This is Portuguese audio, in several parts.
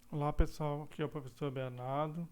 Olá pessoal, aqui é o professor Bernardo.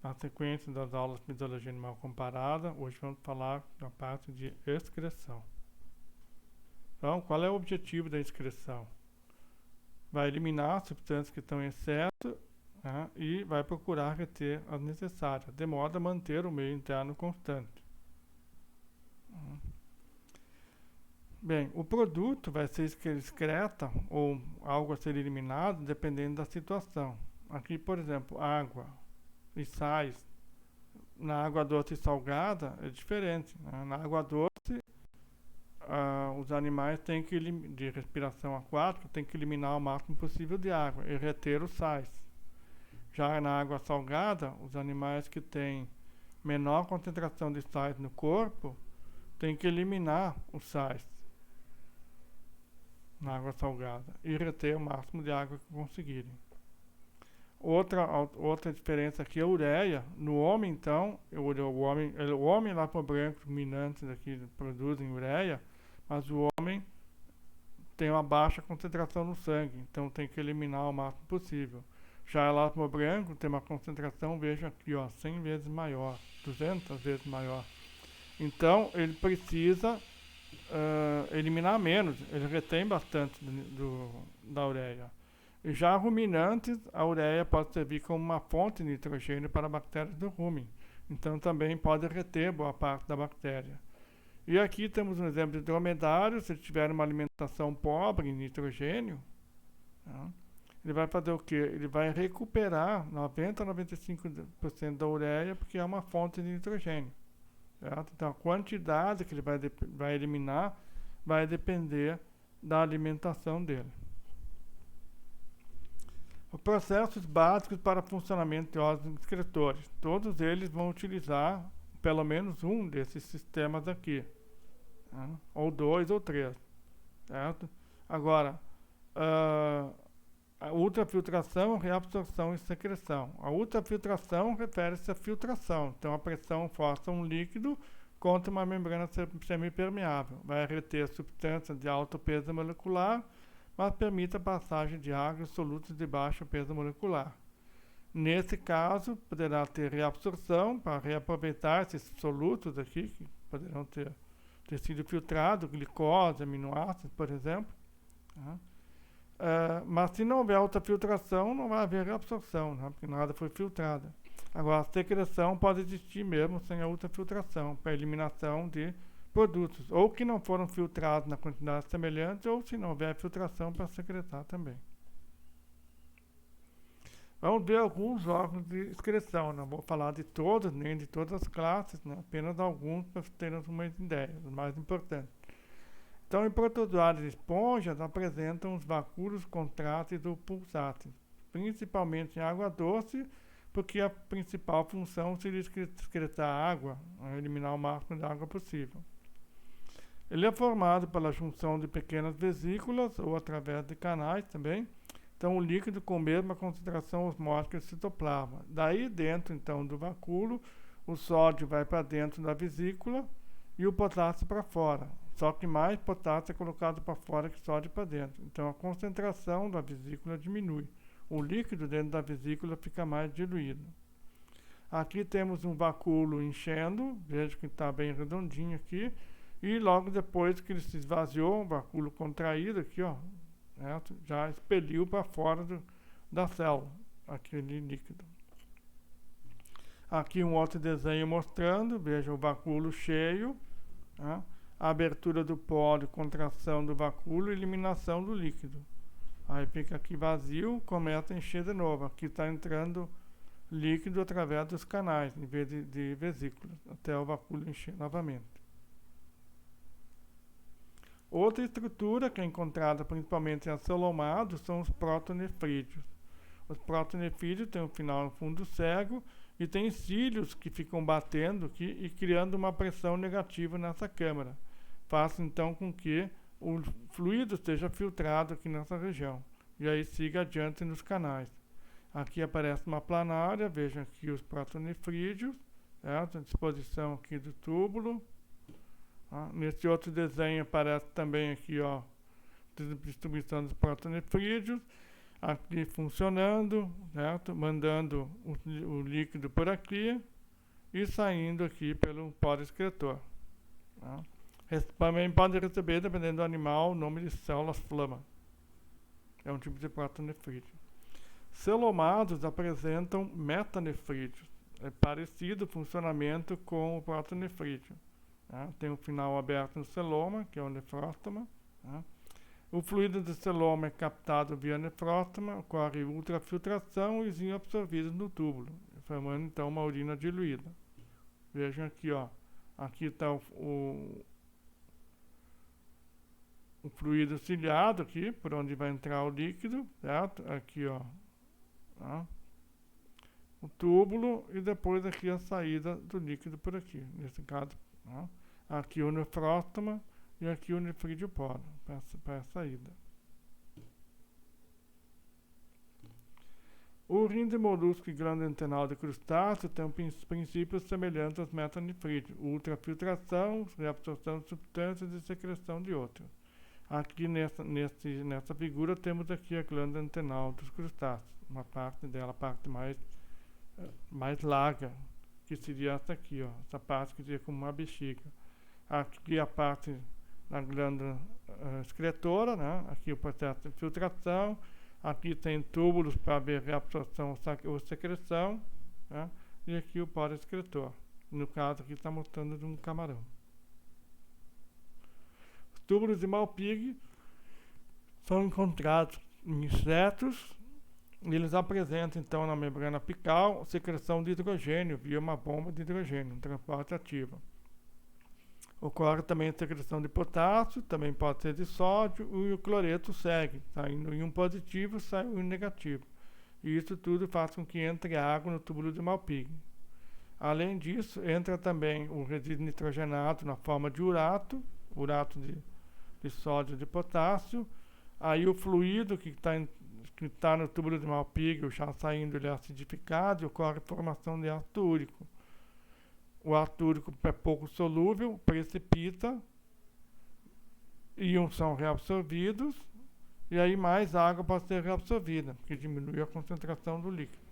Na sequência das aulas de Fisiologia Animal Comparada, hoje vamos falar da parte de excreção. Então, qual é o objetivo da excreção? Vai eliminar as substâncias que estão em excesso, né, e vai procurar reter as necessárias, de modo a manter o meio interno constante. Bem, o produto vai ser excreta ou algo a ser eliminado dependendo da situação. Aqui, por exemplo, água e sais. Na água doce e salgada é diferente, né? Na água doce, os animais têm que de respiração aquática têm que eliminar o máximo possível de água e reter os sais. Já na água salgada, os animais que têm menor concentração de sais no corpo têm que eliminar os sais na água salgada e reter o máximo de água que conseguirem. Outra diferença aqui é a ureia. No homem, então, o homem lá para branco, ruminantes aqui produzem ureia, mas o homem tem uma baixa concentração no sangue, então tem que eliminar o máximo possível. Já lá para branco tem uma concentração, veja aqui, ó, 100 vezes maior, 200 vezes maior. Então ele precisa eliminar menos, ele retém bastante da ureia. E já ruminantes, a ureia pode servir como uma fonte de nitrogênio para bactérias do rumen. Então também pode reter boa parte da bactéria. E aqui temos um exemplo de dromedário, se ele tiver uma alimentação pobre em nitrogênio, né, ele vai fazer o quê? Ele vai recuperar 90 a 95% da ureia, porque é uma fonte de nitrogênio. Certo? Então a quantidade que ele vai eliminar vai depender da alimentação dele. Os processos básicos para funcionamento de órgãos excretores. Todos eles vão utilizar pelo menos um desses sistemas aqui, né? Ou dois ou três, certo? Agora, a ultrafiltração, reabsorção e secreção. A ultrafiltração refere-se à filtração, então a pressão força um líquido contra uma membrana semipermeável. Vai reter substâncias de alto peso molecular, mas permite a passagem de água e solutos de baixo peso molecular. Nesse caso, poderá ter reabsorção para reaproveitar esses solutos aqui, que poderão ter sido filtrados, glicose, aminoácidos, por exemplo. Né? Mas se não houver ultrafiltração, não vai haver reabsorção, né? Porque nada foi filtrado. Agora, a secreção pode existir mesmo sem a ultrafiltração, para eliminação de produtos, ou que não foram filtrados na quantidade semelhante, ou se não houver filtração para secretar também. Vamos ver alguns órgãos de excreção. Não vou falar de todos, nem de todas as classes, né? Apenas alguns para termos uma ideia, os mais importantes. Então, em protozoários de esponjas apresentam os vacúolos contráteis ou pulsáteis, principalmente em água doce, porque a principal função seria excretar água, eliminar o máximo de água possível. Ele é formado pela junção de pequenas vesículas ou através de canais também. Então, o líquido com a mesma concentração osmótica do citoplasma. Daí, dentro então do vacúolo, o sódio vai para dentro da vesícula e o potássio para fora. Só que mais potássio é colocado para fora que sódio para dentro. Então, a concentração da vesícula diminui. O líquido dentro da vesícula fica mais diluído. Aqui temos um vacúolo enchendo, veja que está bem redondinho aqui. E logo depois que ele se esvaziou, o vacúolo contraído aqui, ó, certo? Já expeliu para fora da célula aquele líquido. Aqui um outro desenho mostrando, veja o vacúolo cheio, né? A abertura do poro, contração do vacúolo e eliminação do líquido. Aí fica aqui vazio, começa a encher de novo. Aqui está entrando líquido através dos canais, em vez de vesículas, até o vacúolo encher novamente. Outra estrutura que é encontrada principalmente em acelomados são os protonefrídeos. Os protonefrídeos têm um final no fundo cego e tem cílios que ficam batendo aqui e criando uma pressão negativa nessa câmara. Faz então com que o fluido seja filtrado aqui nessa região e aí siga adiante nos canais. Aqui aparece uma planária, vejam aqui os protonefrídeos, certo? A disposição aqui do túbulo. Nesse outro desenho aparece também aqui, ó, distribuição dos protonefrídeos. aqui funcionando, certo? Mandando o líquido por aqui e saindo aqui pelo poro excretor. Tá? Também pode receber, dependendo do animal, o nome de células flama. É um tipo de protonefrídeo. Celomados apresentam metanefrídeos. É parecido o funcionamento com o protonefrídeo. Tá? Tem um final aberto no celoma, que é o nefróstoma. Tá? O fluido do celoma é captado via nefróstoma, ocorre ultrafiltração e os absorvidos no túbulo, formando então uma urina diluída. Vejam aqui, ó. Aqui está o fluido ciliado aqui, por onde vai entrar o líquido, certo? Aqui, ó. Tá? O túbulo e depois aqui a saída do líquido por aqui, nesse caso. Tá? Aqui o nefróstoma e aqui o nefrídeo poro, para a saída. O rim de molusco e glândula antennal de crustáceo tem princípios semelhantes aos metanefrídeos: ultrafiltração, reabsorção de substâncias e secreção de outras. Aqui nessa figura temos aqui a glândula antennal dos crustáceos, uma parte dela, a parte mais larga, que seria essa aqui, ó, essa parte que seria como uma bexiga. Aqui a parte da glândula excretora, né? Aqui o processo de filtração, aqui tem túbulos para ver reabsorção ou secreção, né? E aqui o poro excretor. No caso aqui está mostrando de um camarão. Os túbulos de Malpighi são encontrados em insetos. Eles apresentam, então, na membrana apical, secreção de hidrogênio via uma bomba de hidrogênio, um transporte ativo. Ocorre também a secreção de potássio, também pode ser de sódio, e o cloreto segue, saindo em um positivo, sai um negativo. E isso tudo faz com que entre água no túbulo de Malpighi. Além disso, entra também o resíduo nitrogenado na forma de urato de sódio e de potássio. Aí o fluido que está no túbulo de Malpighi, o chá saindo, ele é acidificado e ocorre a formação de ácido úrico. O ácido úrico é pouco solúvel, precipita, íons são reabsorvidos, e aí mais água pode ser reabsorvida, que diminui a concentração do líquido.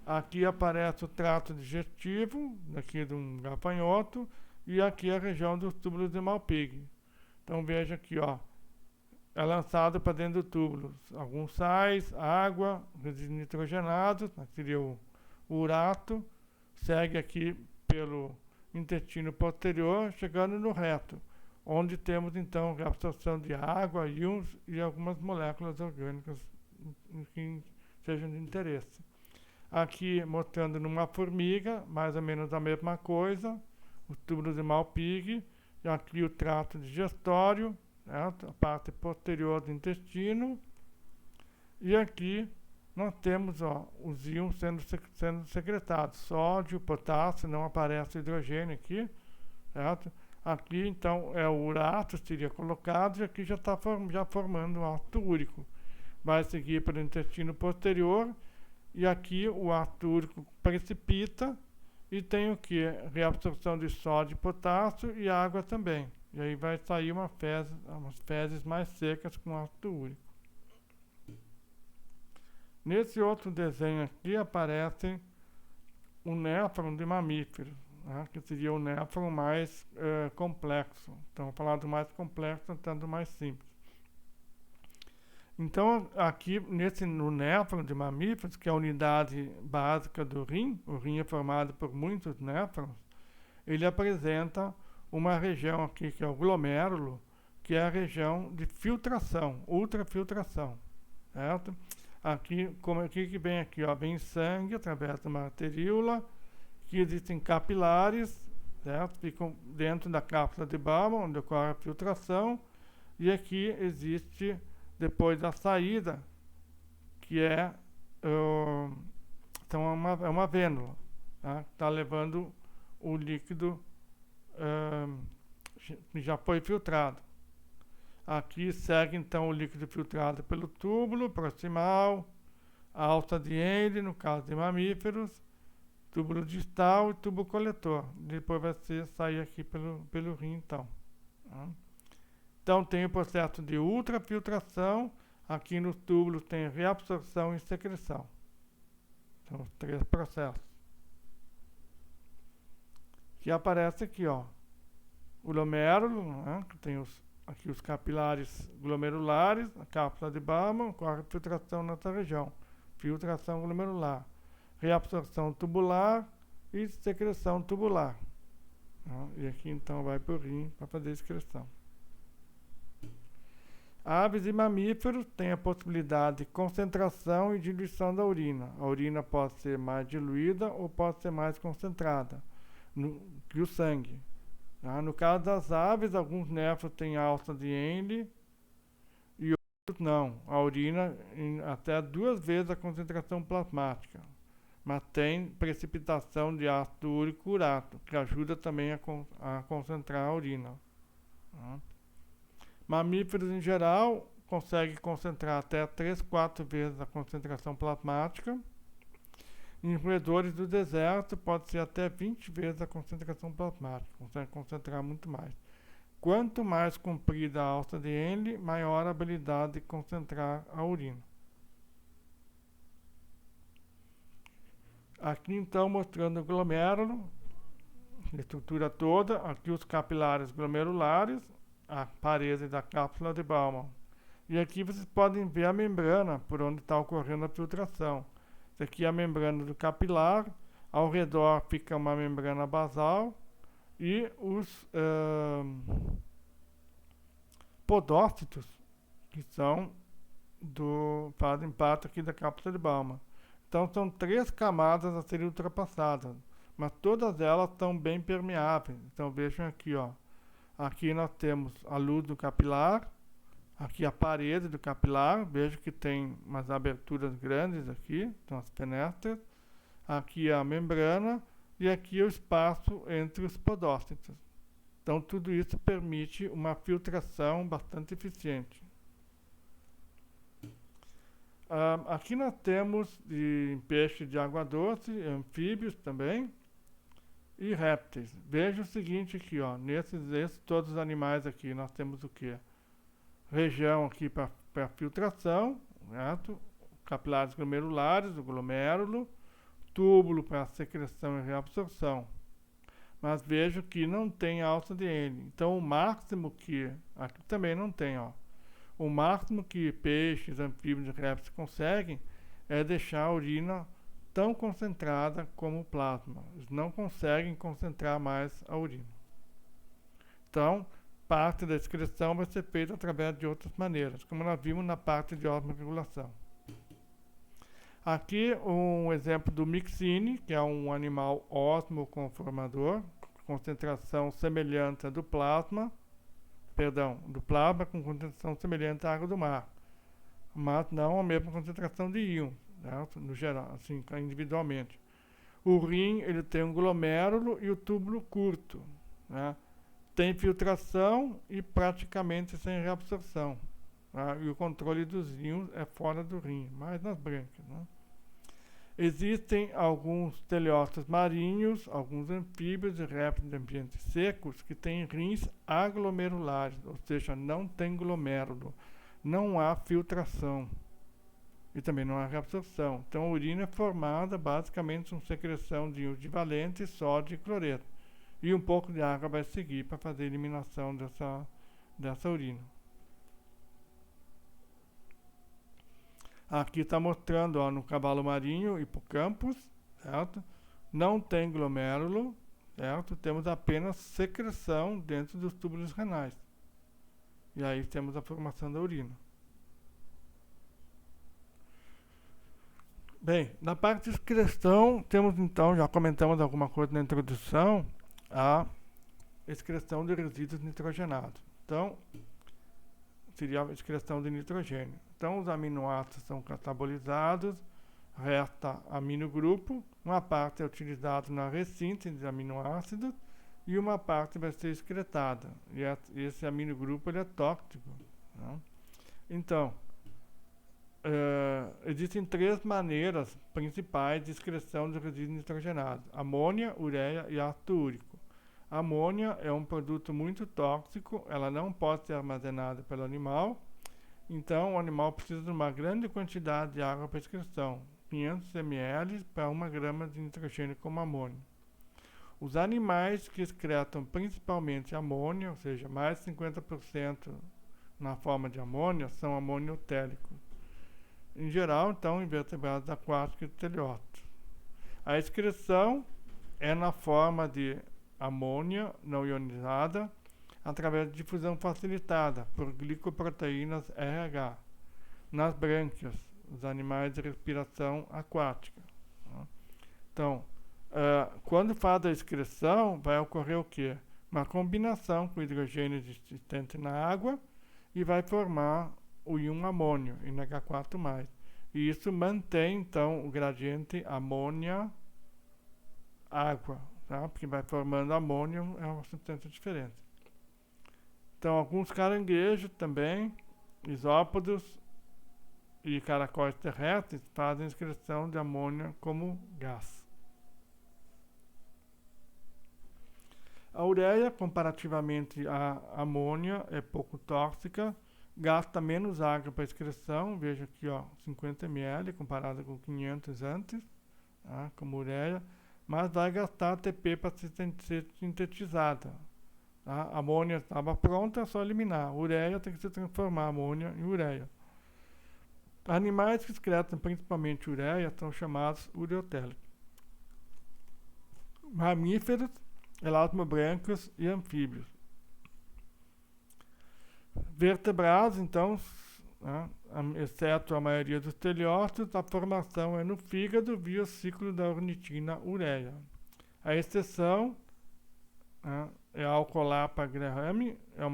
Aqui aparece o trato digestivo, daqui de um gafanhoto, e aqui a região dos túbulos de Malpighi. Então veja aqui, ó, é lançado para dentro do túbulo alguns sais, água, resíduos nitrogenados, seria o urato, segue aqui pelo intestino posterior, chegando no reto, onde temos então reabsorção de água, íons e algumas moléculas orgânicas que sejam de interesse. Aqui mostrando numa formiga, mais ou menos a mesma coisa, os túbulos de Malpighi, e aqui o trato digestório, certo? A parte posterior do intestino, e aqui nós temos, ó, os íons sendo secretados, sódio, potássio, não aparece hidrogênio aqui, certo? Aqui então é o urato seria colocado, e aqui já está já formando um ácido úrico. Vai seguir pelo intestino posterior, e aqui o ácido úrico precipita, e tem o que? Reabsorção de sódio e potássio e água também. E aí vai sair umas fezes mais secas com ácido úrico. Nesse outro desenho aqui aparece o néfron de mamíferos, né, que seria o néfron mais complexo. Então, falar do mais complexo, tanto do mais simples. Então, aqui no néfron de mamíferos, que é a unidade básica do rim, o rim é formado por muitos néfrons, ele apresenta uma região aqui que é o glomérulo, que é a região de filtração, ultrafiltração, certo? Aqui que vem aqui, ó, vem sangue através de uma arteríola, que existem capilares, certo? Ficam dentro da cápsula de Bowman, onde ocorre a filtração, e aqui existe, depois da saída, que é uma vênula, tá? Está levando o líquido que já foi filtrado. Aqui segue então o líquido filtrado pelo túbulo proximal, alça de Henle, no caso de mamíferos, túbulo distal e túbulo coletor. Depois vai sair aqui pelo rim, então. Tá? Então tem o processo de ultrafiltração, Aqui nos túbulos tem reabsorção e secreção. São os 3 processos. Que aparece aqui, ó. O glomérulo, né, que tem aqui os capilares glomerulares, a cápsula de Bowman, ocorre filtração nessa região. Filtração glomerular. Reabsorção tubular e secreção tubular. Né, e aqui então vai para o rim para fazer excreção. Aves e mamíferos têm a possibilidade de concentração e diluição da urina. A urina pode ser mais diluída ou pode ser mais concentrada que o sangue. Tá? No caso das aves, alguns néfros têm alça de Henle e outros não. A urina em até 2 vezes a concentração plasmática, mas tem precipitação de ácido úrico urato, que ajuda também a concentrar a urina. Tá? Mamíferos em geral conseguem concentrar até 3, 4 vezes a concentração plasmática. Em roedores do deserto pode ser até 20 vezes a concentração plasmática, consegue concentrar muito mais. Quanto mais comprida a alça de Henle, maior a habilidade de concentrar a urina. Aqui então mostrando o glomérulo, a estrutura toda, aqui os capilares glomerulares, a parede da cápsula de Bowman. E aqui vocês podem ver a membrana por onde está ocorrendo a filtração. Isso aqui é a membrana do capilar, ao redor fica uma membrana basal e os podócitos, que fazem parte aqui da cápsula de Bowman. Então são 3 camadas a serem ultrapassadas, mas todas elas estão bem permeáveis. Então vejam aqui, ó. Aqui nós temos a luz do capilar, aqui a parede do capilar, vejo que tem umas aberturas grandes aqui, são as fenestras. Aqui a membrana e aqui o espaço entre os podócitos. Então tudo isso permite uma filtração bastante eficiente. Aqui nós temos peixes de água doce, anfíbios também, e répteis. Veja o seguinte aqui, ó, nesses todos os animais aqui, nós temos o que? Região aqui para filtração, certo? Capilares glomerulares, o glomérulo, túbulo para secreção e reabsorção. Mas vejo que não tem alça de Henle. Então o máximo que, aqui também não tem, ó. O máximo que peixes, anfíbios e répteis conseguem é deixar a urina tão concentrada como o plasma. Eles não conseguem concentrar mais a urina. Então, parte da excreção vai ser feita através de outras maneiras, como nós vimos na parte de osmorregulação. Aqui um exemplo do mixine, que é um animal osmoconformador, concentração semelhante à do plasma com concentração semelhante à água do mar, mas não a mesma concentração de íon, certo? No geral, assim, individualmente. O rim, ele tem um glomérulo e o túbulo curto, né? Tem filtração e praticamente sem reabsorção. Tá? E o controle dos íons é fora do rim, mais nas brânquias, né? Existem alguns teleócitos marinhos, alguns anfíbios e répteis de ambientes secos que têm rins aglomerulares, ou seja, não tem glomérulo, não há filtração e também não há reabsorção. Então a urina é formada basicamente com secreção de íons divalentes, sódio e cloreto. E um pouco de água vai seguir para fazer a eliminação dessa urina. Aqui está mostrando, ó, no cavalo marinho, hipocampus, certo? Não tem glomérulo, certo? Temos apenas secreção dentro dos túbulos renais. E aí temos a formação da urina. Bem, na parte de excreção, temos então, já comentamos alguma coisa na introdução, a excreção de resíduos nitrogenados. Então, seria a excreção de nitrogênio. Então, os aminoácidos são catabolizados, resta aminogrupo, uma parte é utilizada na ressíntese de aminoácidos e uma parte vai ser excretada. E esse aminogrupo ele é tóxico, né? Então, existem 3 maneiras principais de excreção de resíduos nitrogenados: amônia, ureia e ácido úrico. A amônia é um produto muito tóxico, ela não pode ser armazenada pelo animal Então, o animal precisa de uma grande quantidade de água para excreção, 500 ml para 1 grama de nitrogênio como amônio. Os animais que excretam principalmente amônia, ou seja, mais de 50% na forma de amônia, são amoniotéricos. Em geral, então, invertebrados aquáticos e teleófitos. A excreção é na forma de amônia não ionizada, através de difusão facilitada por glicoproteínas RH, nas brânquias, os animais de respiração aquática. Então, quando faz a excreção, vai ocorrer o quê? Uma combinação com o hidrogênio existente na água e vai formar o íon amônio, NH4+. E isso mantém, então, o gradiente amônia-água, tá? Porque vai formando amônio, é uma substância diferente. Então, alguns caranguejos também, isópodos e caracóis terrestres fazem excreção de amônia como gás. A ureia, comparativamente à amônia, é pouco tóxica, gasta menos água para excreção, veja aqui, ó, 50 ml comparado com 500 antes, tá, como ureia, mas vai gastar ATP para ser sintetizada. Tá? A amônia estava pronta, é só eliminar. A ureia tem que se transformar a amônia em ureia. Animais que excretam principalmente ureia são chamados ureotélicos. Mamíferos, elasmobrancos e anfíbios. Vertebrados, então, né, exceto a maioria dos teleófitos, a formação é no fígado via o ciclo da ornitina-ureia. A exceção, né, é a Alcolapa grahami, é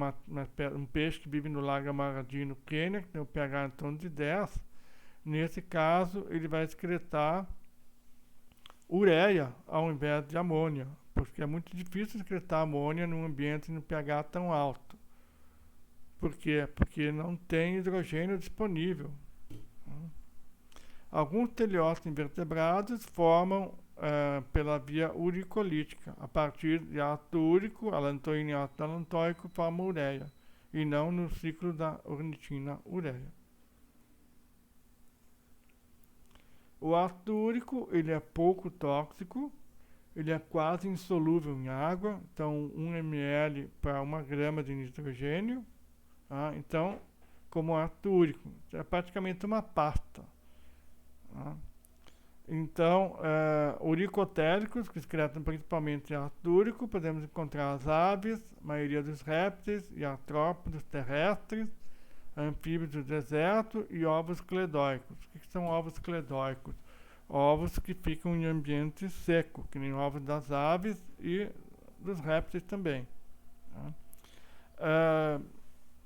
um peixe que vive no Lago Amaradinho, no Quênia, que tem um pH em torno de 10. Nesse caso, ele vai excretar ureia ao invés de amônia, porque é muito difícil excretar amônia num ambiente no pH tão alto. Por quê? Porque não tem hidrogênio disponível. Alguns teleófitos invertebrados formam pela via uricolítica. A partir de ácido úrico, alantoína e ácido alantóico formam ureia, e não no ciclo da ornitina-ureia. O ácido úrico, ele é pouco tóxico, ele é quase insolúvel em água, então 1 ml para 1 grama de nitrogênio. Tá? Então, como ácido úrico, é praticamente uma pasta. Tá? Então, uricotéricos, que excretam principalmente ácido úrico, podemos encontrar as aves, a maioria dos répteis e artrópodes terrestres, anfíbios do deserto e ovos cledóicos. O que são ovos cledóicos? Ovos que ficam em ambiente seco, que nem ovos das aves e dos répteis também. Tá?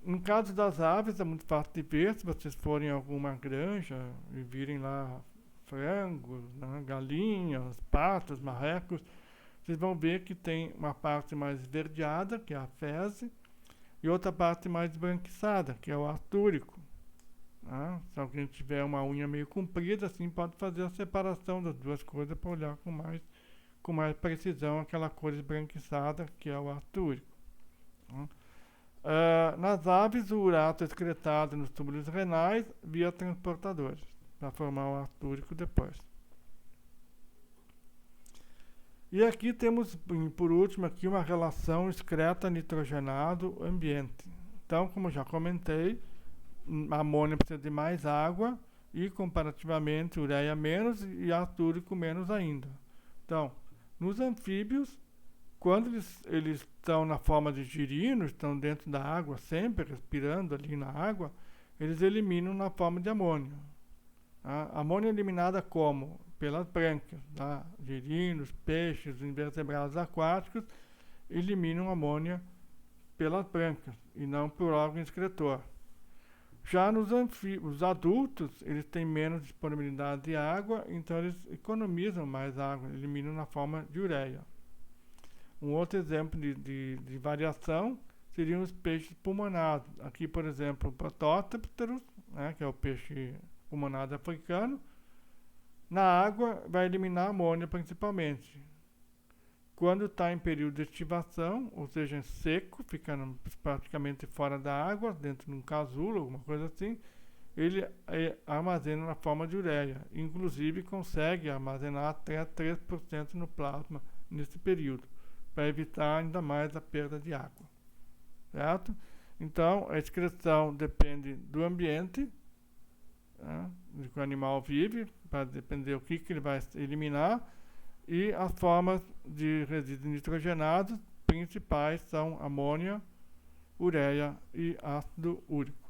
No caso das aves, é muito fácil de ver, se vocês forem em alguma granja e virem lá frangos, né, galinhas, patos, marrecos, vocês vão ver que tem uma parte mais esverdeada, que é a fezes, e outra parte mais esbranquiçada, que é o ácido úrico. Tá? Se alguém tiver uma unha meio comprida, assim pode fazer a separação das duas coisas para olhar com mais precisão aquela cor esbranquiçada, que é o ácido úrico. Tá? Nas aves, o urato é excretado nos túbulos renais via transportadores, para formar o ácido úrico depois. E aqui temos, por último, aqui uma relação excreta nitrogenado-ambiente. Então, como já comentei, a amônia precisa de mais água e, comparativamente, ureia menos e ácido úrico menos ainda. Então, nos anfíbios, quando eles estão na forma de girinos, estão dentro da água, sempre respirando ali na água, eles eliminam na forma de amônia. A amônia é eliminada como? Pelas brânquias. Tá? Girinos, peixes, invertebrados aquáticos eliminam amônia pelas brânquias e não por órgão excretor. Já nos os adultos, eles têm menos disponibilidade de água, então eles economizam mais água, eliminam na forma de ureia. Um outro exemplo de variação seriam os peixes pulmonados. Aqui, por exemplo, o Protópteros, né, que é o peixe pulmonado africano, na água vai eliminar amônia principalmente. Quando está em período de estivação, ou seja, seco, ficando praticamente fora da água, dentro de um casulo, alguma coisa assim, ele armazena na forma de ureia. Inclusive consegue armazenar até 3% no plasma nesse período, para evitar ainda mais a perda de água. Certo? Então, a excreção depende do ambiente, né, de que o animal vive, para depender o que ele vai eliminar, e as formas de resíduos nitrogenados principais são amônia, ureia e ácido úrico.